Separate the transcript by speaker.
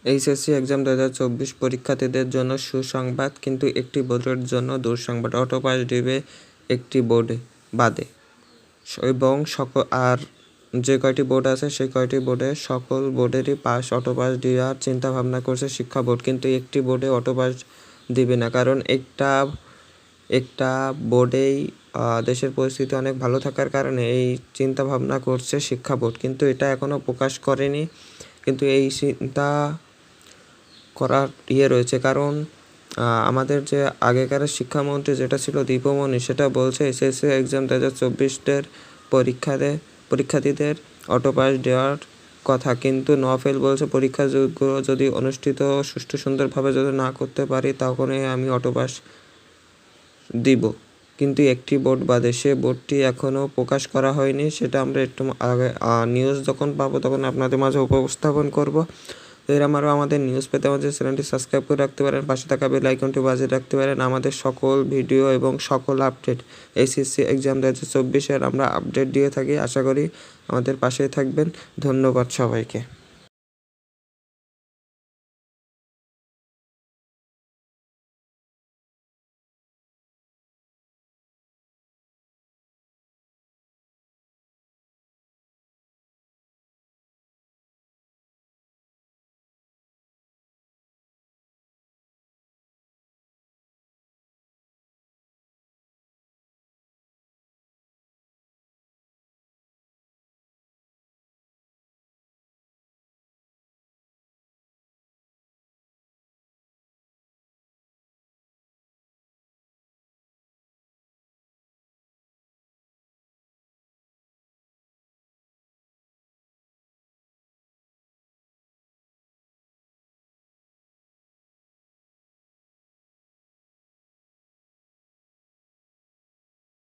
Speaker 1: HSC exam 2024 পরীক্ষার্থীদের জন্য সুসংবাদ, কিন্তু একটি বোর্ডের জন্য দুঃসংবাদ। অটো পাস দিবে একটি বোর্ডে বাদে, এবং আর যে কয়টি বোর্ড আছে সেই কয়টি বোর্ডে সকল বোর্ডেরই অটো পাস দেওয়ার চিন্তা ভাবনা করছে শিক্ষা বোর্ড, কিন্তু একটি বোর্ডে অটো পাস দিবে না। কারণ একটা বোর্ডেই দেশের পরিস্থিতি অনেক ভালো থাকার কারণে এই চিন্তা ভাবনা করছে শিক্ষা বোর্ড, কিন্তু এটা এখনও প্রকাশ করেনি। কিন্তু এই চিন্তা করার রয়েছে, কারণ আমাদের যে আগেকার শিক্ষামন্ত্রী যেটা ছিল দীপমণি, সেটা বলছে এসএসসি এক্সাম 2024-এর পরীক্ষার্থীদের অটো পাস দেওয়ার কথা, কিন্তু নফেল বলছে পরীক্ষাগুলো যদি অনুষ্ঠিত সুষ্ঠু সুন্দরভাবে যদি না করতে পারি তখনই আমি অটো পাস দিব, কিন্তু একটি বোর্ড বাদে। সে বোর্ডটি এখনও প্রকাশ করা হয়নি, সেটা আমরা একটু আগে নিউজ যখন পাবো তখন আপনাদের মাঝে উপস্থাপন করব। এরকম আরও আমাদের নিউজ পেতে আমাদের চ্যানেলটি সাবস্ক্রাইব করে রাখতে পারেন, পাশে থাকা বেল আইকনটি বাজিয়ে রাখতে পারেন। আমাদের সকল ভিডিও এবং সকল আপডেট এইচএসসি এক্সাম 2024-এর আমরা আপডেট দিয়ে থাকি। আশা করি আমাদের পাশেই থাকবেন। ধন্যবাদ সবাইকে।